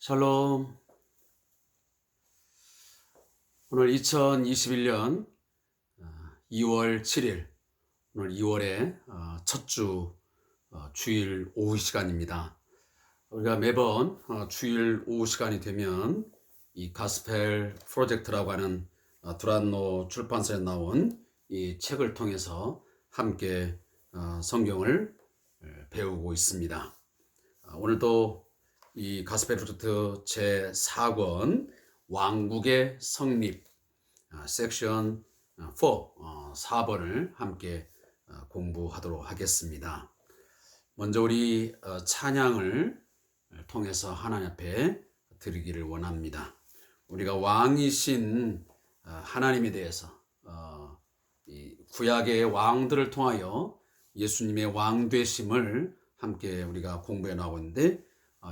샬롬. 오늘 2021년 2월 7일, 오늘 2월의 첫 주 주일 오후 시간입니다. 우리가 매번 주일 오후 시간이 되면 이 가스펠 프로젝트라고 하는 두란노 출판사에 나온 이 책을 통해서 함께 성경을 배우고 있습니다. 오늘도 이 가스펠 프로젝트 제4권 왕국의 성립 섹션 4번을 함께 공부하도록 하겠습니다. 먼저 우리 찬양을 통해서 하나님 앞에 드리기를 원합니다. 우리가 왕이신 하나님에 대해서 이 구약의 왕들을 통하여 예수님의 왕되심을 함께 우리가 공부해 나가고 있는데,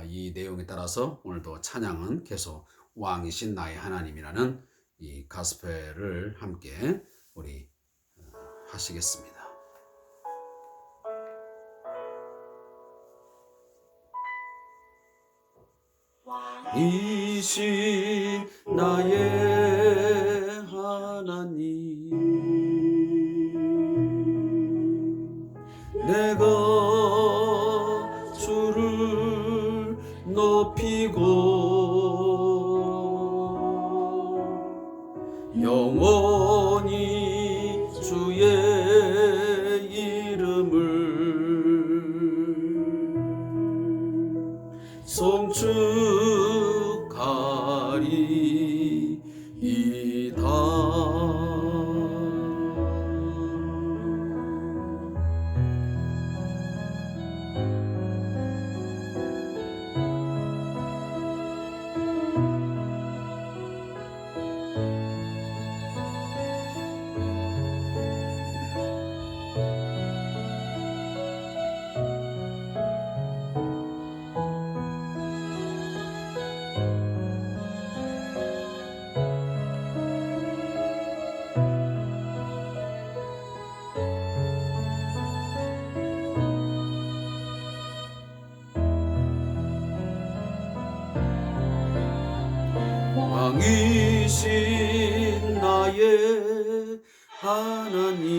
이 내용에 따라서 오늘도 찬양은 계속 왕이신 나의 하나님이라는 이 가스펠을 함께 우리 하시겠습니다. 왕이신 나의 하나님, 내가 주를 높이고 영원히 주의 이름을 송축하리이다. 왕이신 나의 하나님,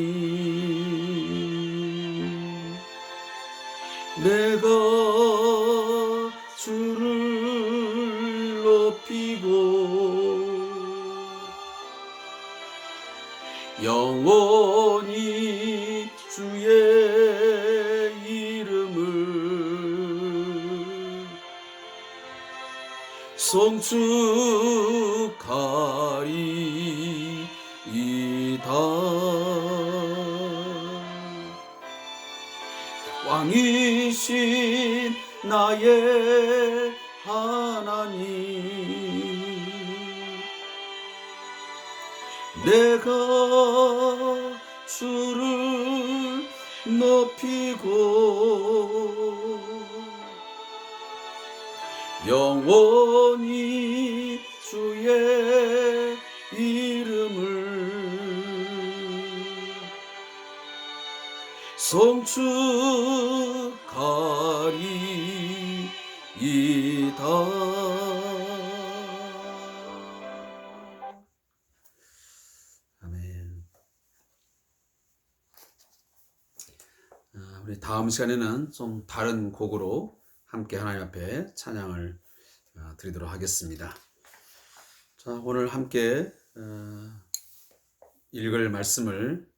내가 주를 높이고 영원히 주의 이름을 송축하리이다. 왕이신 나의 하나님, 내가 주를 높이고 영원히 주의 이름을 송축하리이다. 아멘. 우리 다음 시간에는 좀 다른 곡으로 함께 하나님 앞에 찬양을 드리도록 하겠습니다. 자, 오늘 함께 읽을 말씀을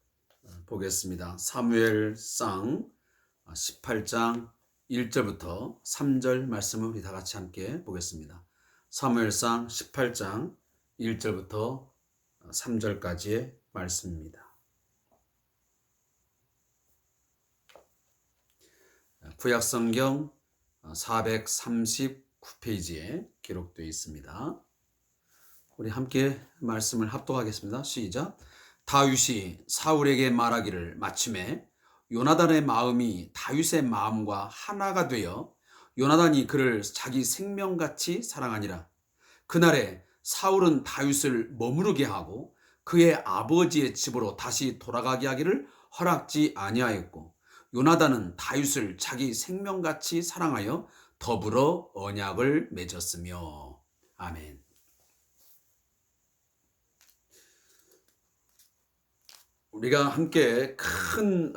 보겠습니다. 사무엘상 18장 1절부터 3절 말씀을 우리 다 같이 함께 보겠습니다. 사무엘상 18장 1절부터 3절까지의 말씀입니다. 구약성경 439페이지에 기록되어 있습니다. 우리 함께 말씀을 합독하겠습니다. 시작. 다윗이 사울에게 말하기를 마침에 요나단의 마음이 다윗의 마음과 하나가 되어 요나단이 그를 자기 생명같이 사랑하니라. 그날에 사울은 다윗을 머무르게 하고 그의 아버지의 집으로 다시 돌아가게 하기를 허락지 아니하였고, 요나단은 다윗을 자기 생명같이 사랑하여 더불어 언약을 맺었으며. 아멘. 우리가 함께 큰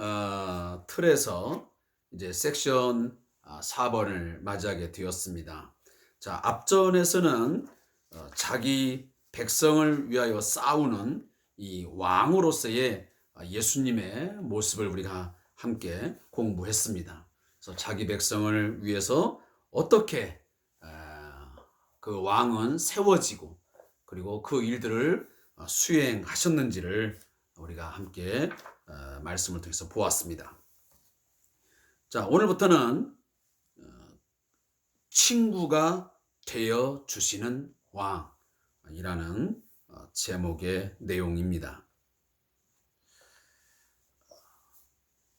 틀에서 이제 섹션 4번을 맞이하게 되었습니다. 자, 앞전에서는 자기 백성을 위하여 싸우는 이 왕으로서의 예수님의 모습을 우리가 함께 공부했습니다. 그래서 자기 백성을 위해서 어떻게 그 왕은 세워지고 그리고 그 일들을 수행하셨는지를 우리가 함께 말씀을 통해서 보았습니다. 자, 오늘부터는 친구가 되어 주시는 왕이라는 제목의 내용입니다.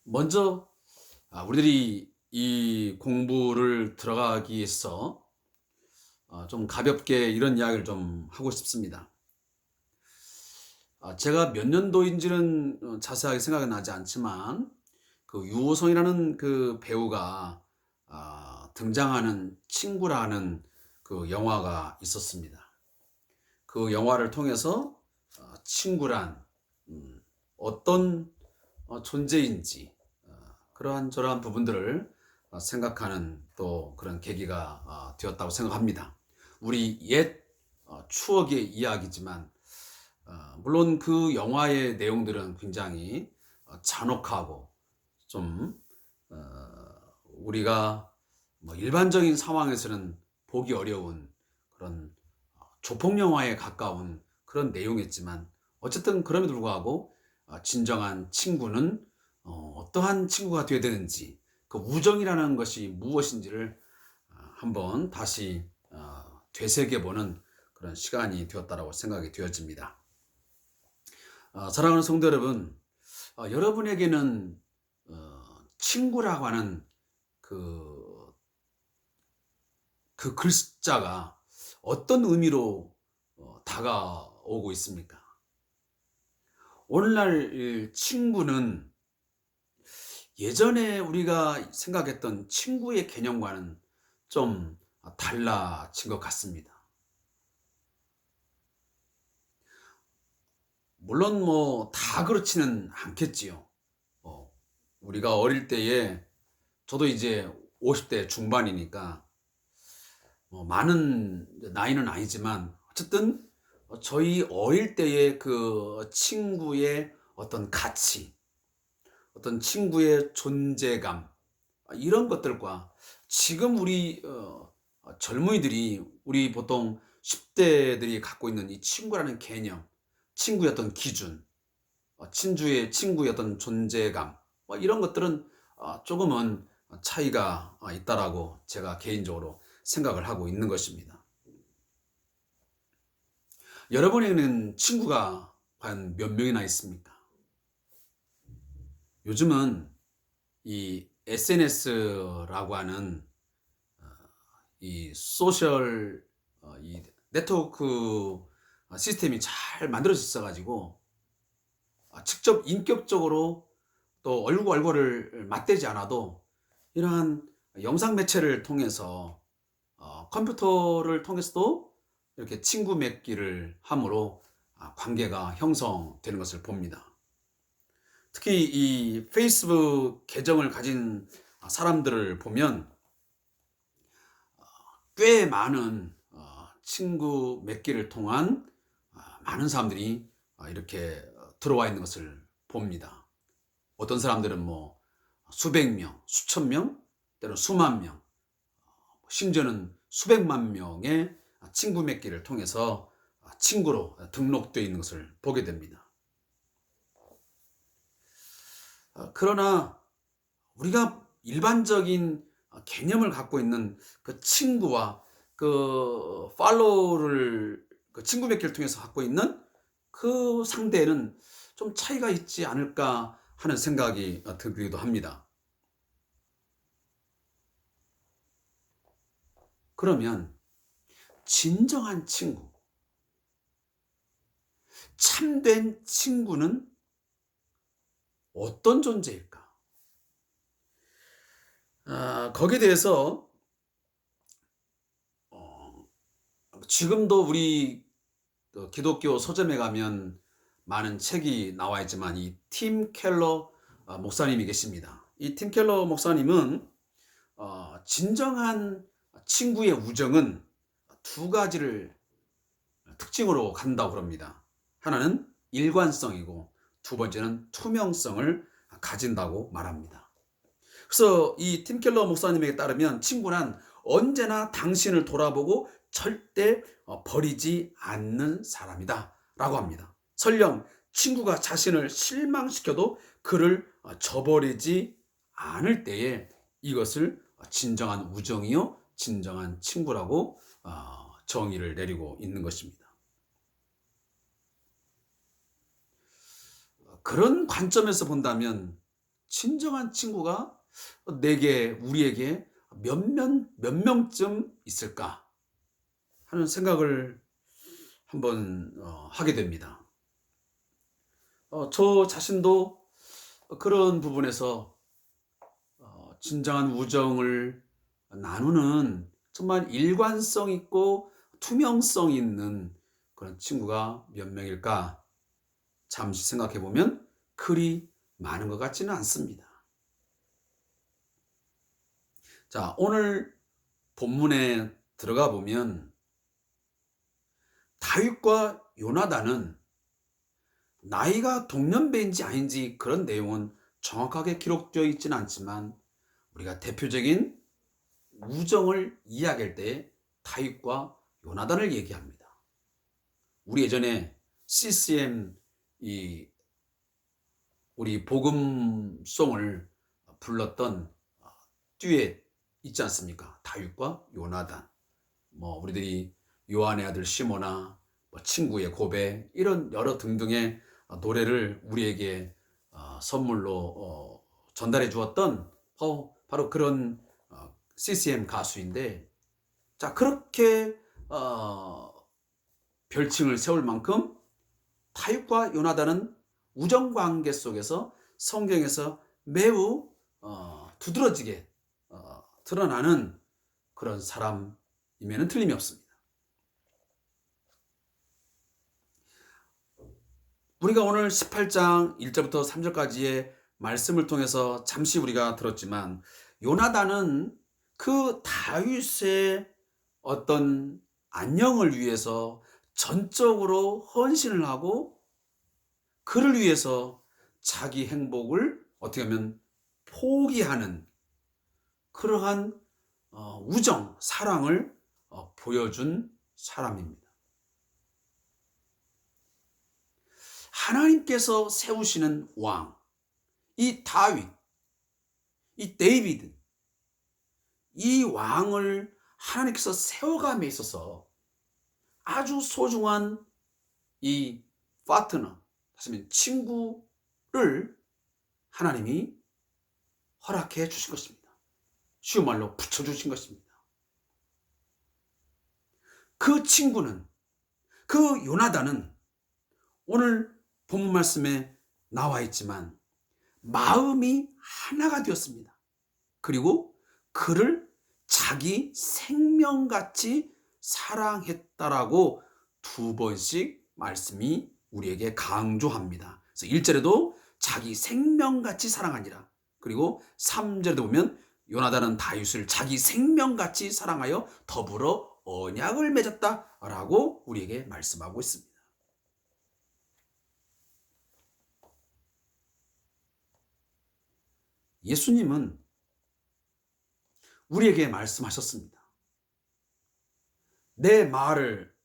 먼저 우리들이 이 공부를 들어가기 위해서 좀 가볍게 이런 이야기를 좀 하고 싶습니다. 제가 몇 년도인지는 자세하게 생각은 나지 않지만 그 유호성이라는 그 배우가 등장하는 친구라는 그 영화가 있었습니다. 그 영화를 통해서 친구란 어떤 존재인지 그러한 저러한 부분들을 생각하는 또 그런 계기가 되었다고 생각합니다. 우리 옛 추억의 이야기지만 물론 그 영화의 내용들은 굉장히 잔혹하고 좀 우리가 뭐 일반적인 상황에서는 보기 어려운 그런 조폭 영화에 가까운 그런 내용이었지만 어쨌든 그럼에도 불구하고 진정한 친구는 어떠한 친구가 되어야 되는지 그 우정이라는 것이 무엇인지를 한번 다시 되새겨보는 그런 시간이 되었다고 생각이 되어집니다. 사랑하는 성도 여러분, 여러분에게는 친구라고 하는 그 글자가 어떤 의미로 다가오고 있습니까? 오늘날 친구는 예전에 우리가 생각했던 친구의 개념과는 좀 달라진 것 같습니다. 물론 뭐 다 그렇지는 않겠지요. 우리가 어릴 때에 저도 이제 50대 중반이니까 많은 나이는 아니지만 어쨌든 저희 어릴 때의 그 친구의 어떤 가치, 어떤 친구의 존재감 이런 것들과 지금 우리 젊은이들이 우리 보통 10대들이 갖고 있는 이 친구라는 개념, 친구의 어떤 기준, 친구의 어떤 존재감 이런 것들은 조금은 차이가 있다라고 제가 개인적으로 생각을 하고 있는 것입니다. 여러분에게는 친구가 과연 몇 명이나 있습니까? 요즘은 이 SNS라고 하는 이 소셜 이 네트워크 시스템이 잘 만들어져 있어 가지고 직접 인격적으로 또 얼굴을 맞대지 않아도 이러한 영상 매체를 통해서 컴퓨터를 통해서도 이렇게 친구 맺기를 함으로 관계가 형성되는 것을 봅니다. 특히 이 페이스북 계정을 가진 사람들을 보면 꽤 많은 친구 맺기를 통한 많은 사람들이 이렇게 들어와 있는 것을 봅니다. 어떤 사람들은 뭐 수백 명, 수천 명, 때로는 수만 명, 심지어는 수백만 명의 친구 맺기를 통해서 친구로 등록되어 있는 것을 보게 됩니다. 그러나 우리가 일반적인 개념을 갖고 있는 그 친구와 그 팔로우를 그 친구 맺기를 통해서 갖고 있는 그 상대에는 좀 차이가 있지 않을까 하는 생각이 들기도 합니다. 그러면 진정한 친구, 참된 친구는 어떤 존재일까? 거기에 대해서 지금도 우리 기독교 서점에 가면 많은 책이 나와 있지만 이 팀 켈러 목사님이 계십니다. 이 팀 켈러 목사님은 진정한 친구의 우정은 두 가지를 특징으로 갖는다고 그럽니다. 하나는 일관성이고 두 번째는 투명성을 가진다고 말합니다. 그래서 이 팀 켈러 목사님에게 따르면 친구란 언제나 당신을 돌아보고 절대 버리지 않는 사람이다 라고 합니다. 설령 친구가 자신을 실망시켜도 그를 저버리지 않을 때에 이것을 진정한 우정이요 진정한 친구라고 정의를 내리고 있는 것입니다. 그런 관점에서 본다면 진정한 친구가 우리에게 몇 명쯤 있을까 하는 생각을 한번 하게 됩니다. 저 자신도 그런 부분에서 진정한 우정을 나누는 정말 일관성 있고 투명성 있는 그런 친구가 몇 명일까 잠시 생각해 보면 그리 많은 것 같지는 않습니다. 자, 오늘 본문에 들어가 보면 다윗과 요나단은 나이가 동년배인지 아닌지 그런 내용은 정확하게 기록되어 있지는 않지만 우리가 대표적인 우정을 이야기할 때 다윗과 요나단을 얘기합니다. 우리 예전에 CCM 우리 복음송을 불렀던 듀엣 있지 않습니까? 다윗과 요나단. 우리들이 요한의 아들 시모나, 친구의 고백 이런 여러 등등의 노래를 우리에게 선물로 전달해 주었던 바로 그런 CCM 가수인데, 자 그렇게 별칭을 세울 만큼 다윗과 요나단은 우정 관계 속에서 성경에서 매우 두드러지게 드러나는 그런 사람임에는 틀림이 없습니다. 우리가 오늘 18장 1절부터 3절까지의 말씀을 통해서 잠시 우리가 들었지만 요나단은 그 다윗의 어떤 안녕을 위해서 전적으로 헌신을 하고 그를 위해서 자기 행복을 어떻게 하면 포기하는 그러한 우정, 사랑을 보여준 사람입니다. 하나님께서 세우시는 왕, 이 다윗, 이 데이비드, 이 왕을 하나님께서 세워감에 있어서 아주 소중한 이 파트너, 다시 말하면 친구를 하나님이 허락해 주신 것입니다. 쉬운 말로 붙여주신 것입니다. 그 친구는, 그 요나단은 오늘 본문 말씀에 나와 있지만 마음이 하나가 되었습니다. 그리고 그를 자기 생명같이 사랑했다라고 두 번씩 말씀이 우리에게 강조합니다. 그래서 1절에도 자기 생명같이 사랑하니라. 그리고 3절에도 보면 요나단은 다윗을 자기 생명같이 사랑하여 더불어 언약을 맺었다라고 우리에게 말씀하고 있습니다. 예수님은 우리에게 말씀하셨습니다. 내 말을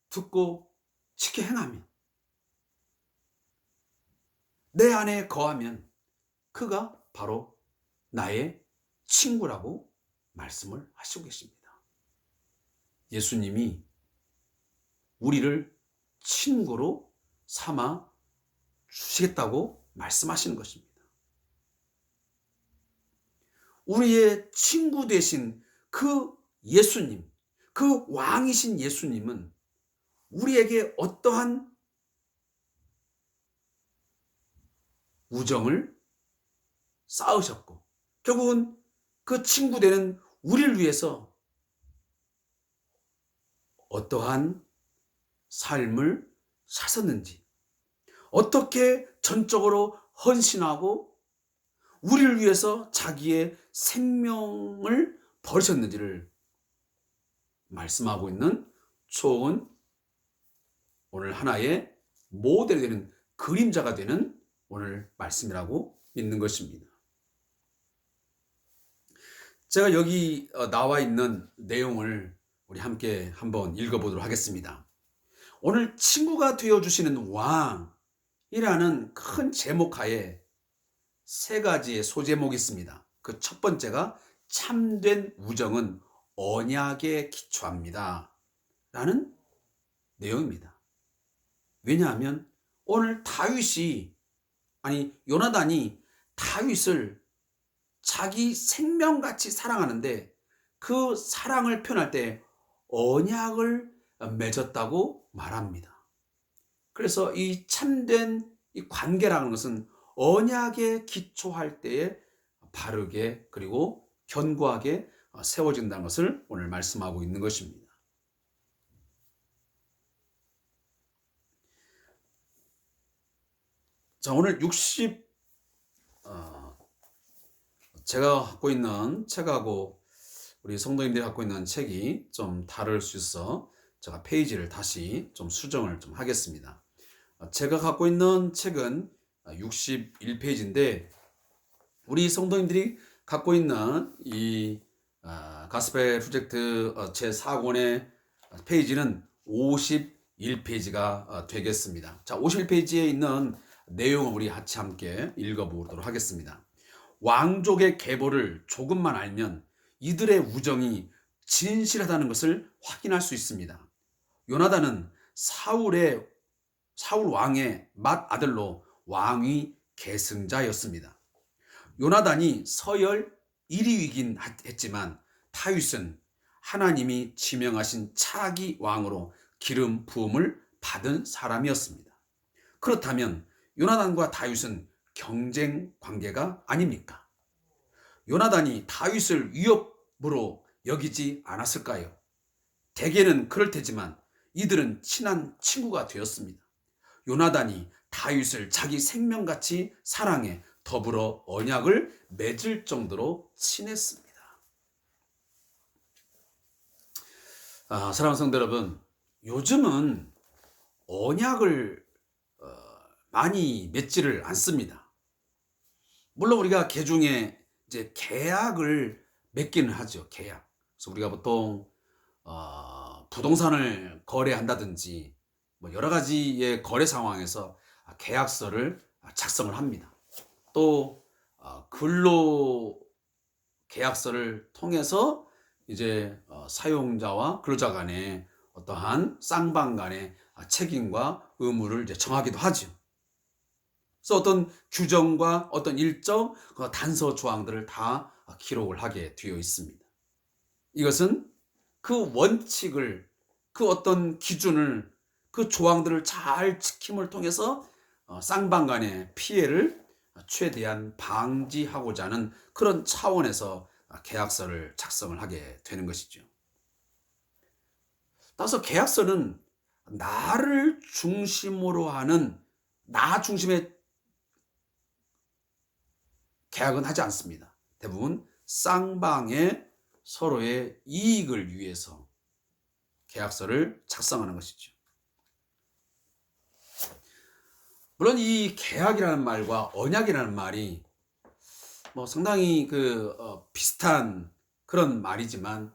듣고 지켜 행하면, 내 안에 거하면 그가 바로 나의 친구라고 말씀을 하시고 계십니다. 예수님이 우리를 친구로 삼아 주시겠다고 말씀하시는 것입니다. 우리의 친구 되신 그 예수님, 그 왕이신 예수님은 우리에게 어떠한 우정을 쌓으셨고 결국은 그 친구 되는 우리를 위해서 어떠한 삶을 사셨는지, 어떻게 전적으로 헌신하고 우리를 위해서 자기의 생명을 버리셨는지를 말씀하고 있는 좋은 오늘 하나의 모델이 되는 그림자가 되는 오늘 말씀이라고 믿는 것입니다. 제가 여기 나와 있는 내용을 우리 함께 한번 읽어보도록 하겠습니다. 오늘 친구가 되어주시는 왕이라는 큰 제목하에 세 가지의 소제목이 있습니다. 그 첫 번째가 참된 우정은 언약에 기초합니다 라는 내용입니다. 왜냐하면 오늘 요나단이 다윗을 자기 생명같이 사랑하는데 그 사랑을 표현할 때 언약을 맺었다고 말합니다. 그래서 이 참된 이 관계라는 것은 언약에 기초할 때에 바르게 그리고 견고하게 세워진다는 것을 오늘 말씀하고 있는 것입니다. 자, 오늘 제가 갖고 있는 책하고 우리 성도님들이 갖고 있는 책이 좀 다를 수 있어 제가 페이지를 다시 좀 수정을 좀 하겠습니다. 제가 갖고 있는 책은 61페이지인데 우리 성도님들이 갖고 있는 이 가스펠 프로젝트 제4권의 페이지는 51페이지가 되겠습니다. 자, 51페이지에 있는 내용을 우리 같이 함께 읽어보도록 하겠습니다. 왕족의 계보를 조금만 알면 이들의 우정이 진실하다는 것을 확인할 수 있습니다. 요나단은 사울 왕의 맏아들로 왕위 계승자였습니다. 요나단이 서열 1위이긴 했지만 다윗은 하나님이 지명하신 차기 왕으로 기름 부음을 받은 사람이었습니다. 그렇다면 요나단과 다윗은 경쟁 관계가 아닙니까? 요나단이 다윗을 위협으로 여기지 않았을까요? 대개는 그럴 테지만 이들은 친한 친구가 되었습니다. 요나단이 다윗을 자기 생명같이 사랑해 더불어 언약을 맺을 정도로 친했습니다. 사랑하는 성도 여러분, 요즘은 언약을 많이 맺지를 않습니다. 물론 우리가 개중에 이제 계약을 맺기는 하죠. 계약. 그래서 우리가 보통 부동산을 거래한다든지 뭐 여러 가지의 거래 상황에서 계약서를 작성을 합니다. 또 근로 계약서를 통해서 이제 사용자와 근로자 간의 어떠한 쌍방 간의 책임과 의무를 이제 정하기도 하죠. 그래서 어떤 규정과 어떤 일정, 단서 조항들을 다 기록을 하게 되어 있습니다. 이것은 그 원칙을, 그 어떤 기준을, 그 조항들을 잘 지킴을 통해서 쌍방 간의 피해를 최대한 방지하고자 하는 그런 차원에서 계약서를 작성을 하게 되는 것이죠. 따라서 계약서는 나를 중심으로 하는 나 중심의 계약은 하지 않습니다. 대부분 쌍방의 서로의 이익을 위해서 계약서를 작성하는 것이죠. 물론 이 계약이라는 말과 언약이라는 말이 뭐 상당히 비슷한 그런 말이지만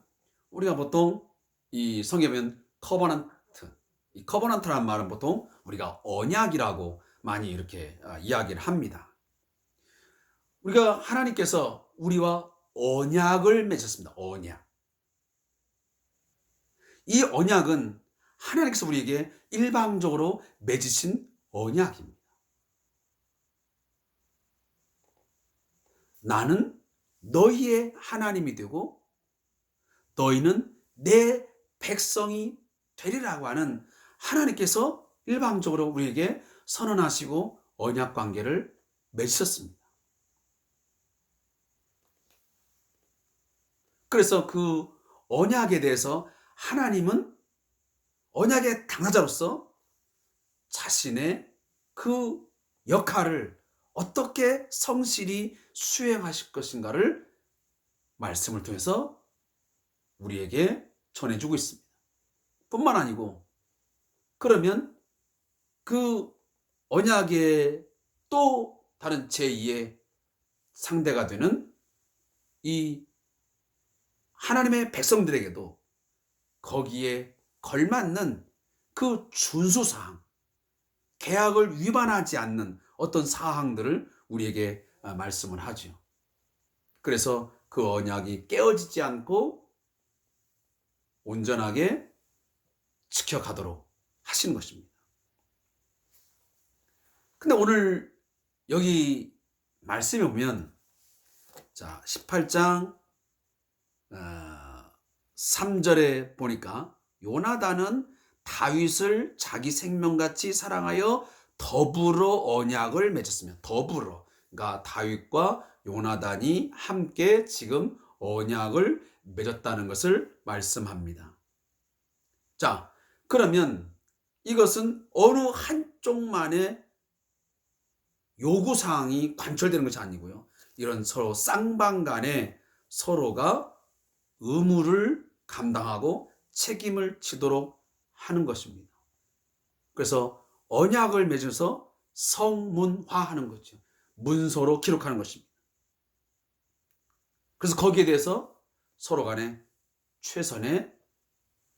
우리가 보통 이 성경에 보면 커버넌트, 이 커버넌트라는 말은 보통 우리가 언약이라고 많이 이렇게 이야기를 합니다. 우리가 하나님께서 우리와 언약을 맺었습니다. 언약. 이 언약은 하나님께서 우리에게 일방적으로 맺으신 언약입니다. 나는 너희의 하나님이 되고 너희는 내 백성이 되리라고 하는 하나님께서 일방적으로 우리에게 선언하시고 언약 관계를 맺으셨습니다. 그래서 그 언약에 대해서 하나님은 언약의 당사자로서 자신의 그 역할을 어떻게 성실히 수행하실 것인가를 말씀을 통해서 우리에게 전해주고 있습니다. 뿐만 아니고, 그러면 그 언약의 또 다른 제2의 상대가 되는 이 하나님의 백성들에게도 거기에 걸맞는 그 준수사항, 계약을 위반하지 않는 어떤 사항들을 우리에게 말씀을 하죠. 그래서 그 언약이 깨어지지 않고 온전하게 지켜가도록 하시는 것입니다. 근데 오늘 여기 말씀에 보면, 자, 18장 3절에 보니까 요나단은 다윗을 자기 생명같이 사랑하여 더불어 언약을 맺었으며, 더불어, 그러니까 다윗과 요나단이 함께 지금 언약을 맺었다는 것을 말씀합니다. 자, 그러면 이것은 어느 한쪽만의 요구사항이 관철되는 것이 아니고요, 이런 서로 쌍방간에 서로가 의무를 감당하고 책임을 지도록 하는 것입니다. 그래서 언약을 맺어서 성문화하는 거죠. 문서로 기록하는 것입니다. 그래서 거기에 대해서 서로 간에 최선의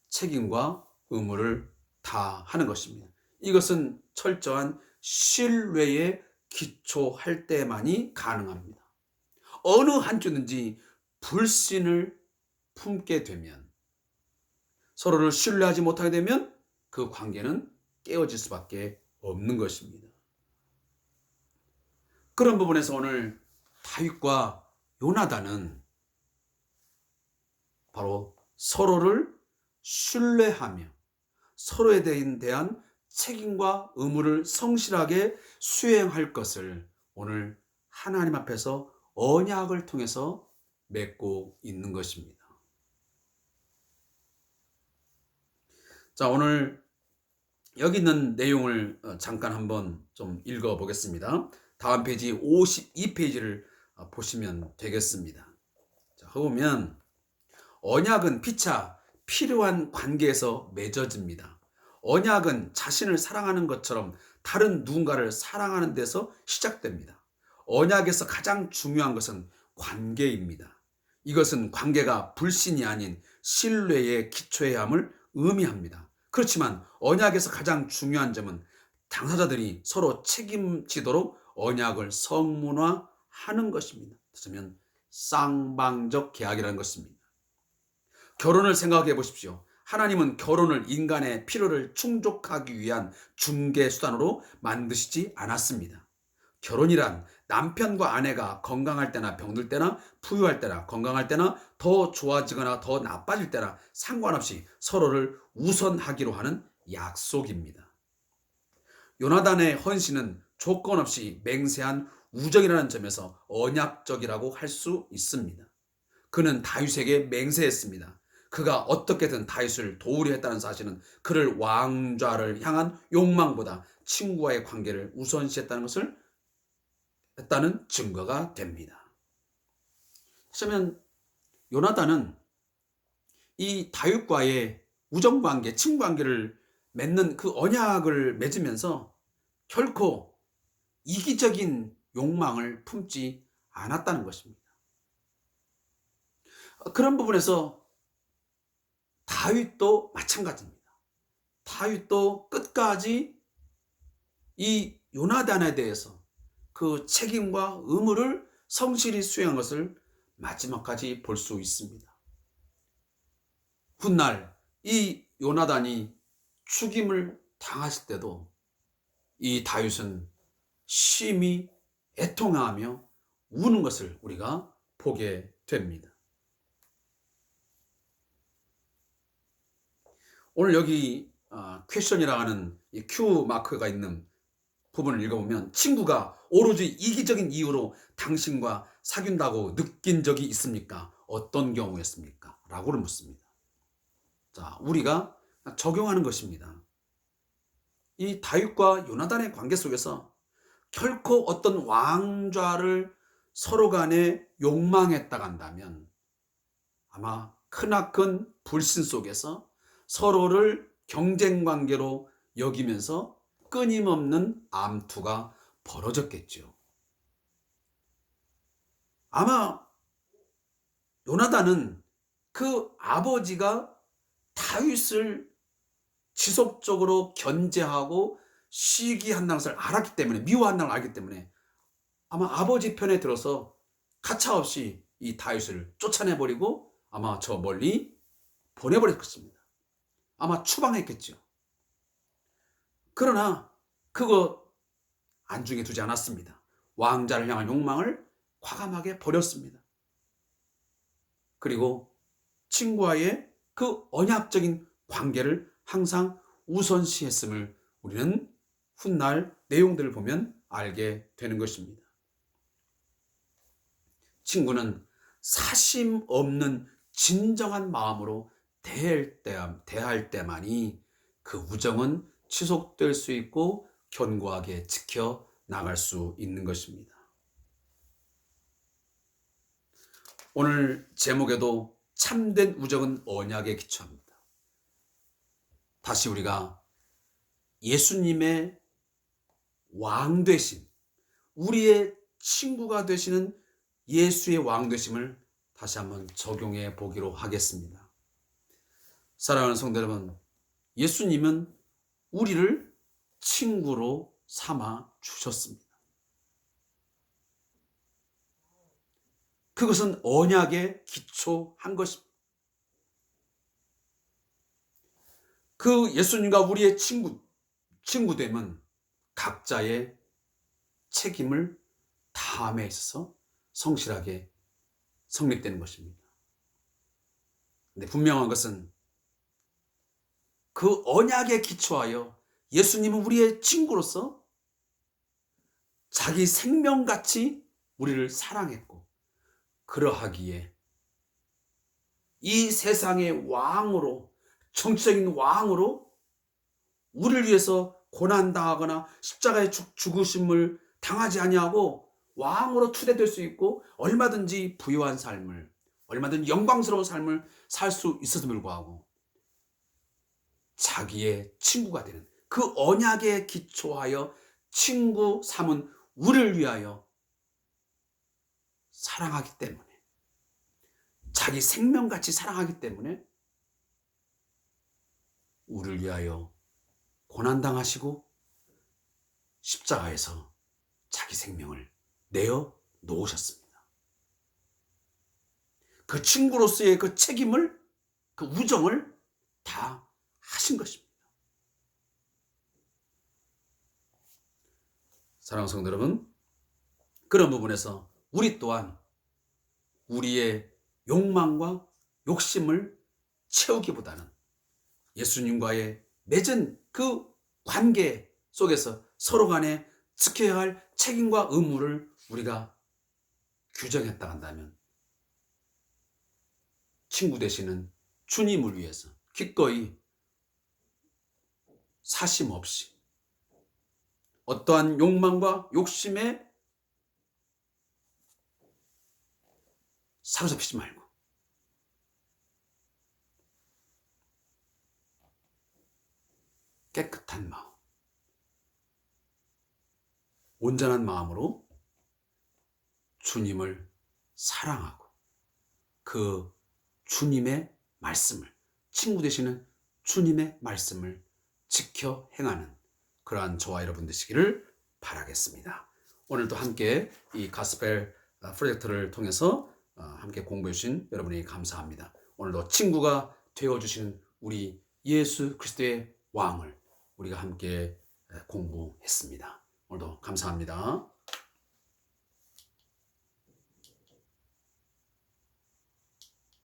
책임과 의무를 다하는 것입니다. 이것은 철저한 신뢰에 기초할 때만이 가능합니다. 어느 한쪽든지 불신을 품게 되면, 서로를 신뢰하지 못하게 되면 그 관계는 깨어질 수밖에 없는 것입니다. 그런 부분에서 오늘 다윗과 요나단은 바로 서로를 신뢰하며 서로에 대한 책임과 의무를 성실하게 수행할 것을 오늘 하나님 앞에서 언약을 통해서 맺고 있는 것입니다. 자, 오늘 여기 있는 내용을 잠깐 한번 좀 읽어 보겠습니다. 다음 페이지 52페이지를 보시면 되겠습니다. 자, 보면 언약은 피차 필요한 관계에서 맺어집니다. 언약은 자신을 사랑하는 것처럼 다른 누군가를 사랑하는 데서 시작됩니다. 언약에서 가장 중요한 것은 관계입니다. 이것은 관계가 불신이 아닌 신뢰에 기초해야 함을 의미합니다. 그렇지만 언약에서 가장 중요한 점은 당사자들이 서로 책임지도록 언약을 성문화하는 것입니다. 그러면 쌍방적 계약이라는 것입니다. 결혼을 생각해 보십시오. 하나님은 결혼을 인간의 필요를 충족하기 위한 중개 수단으로 만드시지 않았습니다. 결혼이란 남편과 아내가 건강할 때나 병들 때나 부유할 때나 건강할 때나 더 좋아지거나 더 나빠질 때나 상관없이 서로를 우선하기로 하는 약속입니다. 요나단의 헌신은 조건 없이 맹세한 우정이라는 점에서 언약적이라고 할 수 있습니다. 그는 다윗에게 맹세했습니다. 그가 어떻게든 다윗을 도우려 했다는 사실은 그를 왕좌를 향한 욕망보다 친구와의 관계를 우선시했다는 것을 했다는 증거가 됩니다. 그러면 요나단은 이 다윗과의 우정관계, 친구관계를 맺는 그 언약을 맺으면서 결코 이기적인 욕망을 품지 않았다는 것입니다. 그런 부분에서 다윗도 마찬가지입니다. 다윗도 끝까지 이 요나단에 대해서 그 책임과 의무를 성실히 수행한 것을 마지막까지 볼 수 있습니다. 훗날 이 요나단이 죽임을 당했을 때도 이 다윗은 심히 애통하며 우는 것을 우리가 보게 됩니다. 오늘 여기 퀘션이라고 하는 이 Q 마크가 있는 부분을 읽어보면, 친구가 오로지 이기적인 이유로 당신과 사귄다고 느낀 적이 있습니까? 어떤 경우였습니까? 라고를 묻습니다. 자, 우리가 적용하는 것입니다. 이 다윗과 요나단의 관계 속에서 결코 어떤 왕좌를 서로 간에 욕망했다가 한다면 아마 크나큰 불신 속에서 서로를 경쟁 관계로 여기면서 끊임없는 암투가 벌어졌겠죠. 아마 요나단은 그 아버지가 다윗을 지속적으로 견제하고 시기한다는 것을 알았기 때문에, 미워한다는 걸 알기 때문에 아마 아버지 편에 들어서 가차없이 이 다윗을 쫓아내버리고 아마 저 멀리 보내버릴 것입니다. 아마 추방했겠죠. 그러나 그거 안중에 두지 않았습니다. 왕자를 향한 욕망을 과감하게 버렸습니다. 그리고 친구와의 그 언약적인 관계를 항상 우선시했음을 우리는 훗날 내용들을 보면 알게 되는 것입니다. 친구는 사심 없는 진정한 마음으로 대할 때만이 그 우정은 지속될 수 있고 견고하게 지켜 나갈 수 있는 것입니다. 오늘 제목에도 참된 우정은 언약에 기초합니다. 다시 우리가 예수님의 왕 되심, 우리의 친구가 되시는 예수의 왕 되심을 다시 한번 적용해 보기로 하겠습니다. 사랑하는 성도 여러분, 예수님은 우리를 친구로 삼아 주셨습니다. 그것은 언약에 기초한 것입니다. 그 예수님과 우리의 친구됨은 각자의 책임을 다함에 있어서 성실하게 성립되는 것입니다. 근데 분명한 것은 그 언약에 기초하여 예수님은 우리의 친구로서 자기 생명같이 우리를 사랑했고, 그러하기에 이 세상의 왕으로, 정치적인 왕으로 우리를 위해서 고난당하거나 십자가의 죽으심을 당하지 아니하고 왕으로 추대될 수 있고 얼마든지 부유한 삶을, 얼마든지 영광스러운 삶을 살 수 있어서 불구하고 자기의 친구가 되는 그 언약에 기초하여 친구 삼은 우리를 위하여 사랑하기 때문에, 자기 생명같이 사랑하기 때문에 우리를 위하여 고난당하시고 십자가에서 자기 생명을 내어 놓으셨습니다. 그 친구로서의 그 책임을, 그 우정을 다 하신 것입니다. 사랑하는 성도 여러분, 그런 부분에서 우리 또한 우리의 욕망과 욕심을 채우기보다는 예수님과의 맺은 그 관계 속에서 서로 간에 지켜야 할 책임과 의무를 우리가 규정했다 한다면 친구 되시는 주님을 위해서 기꺼이 사심 없이 어떠한 욕망과 욕심에 사로잡히지 말고 깨끗한 마음, 온전한 마음으로 주님을 사랑하고 그 주님의 말씀을, 친구 되시는 주님의 말씀을 지켜 행하는 그러한 저와 여러분 되시기를 바라겠습니다. 오늘도 함께 이 가스펠 프로젝트를 통해서 함께 공부해 주신 여러분이 감사합니다. 오늘도 친구가 되어주시는 우리 예수 그리스도의 왕을 우리가 함께 공부했습니다. 오늘도 감사합니다.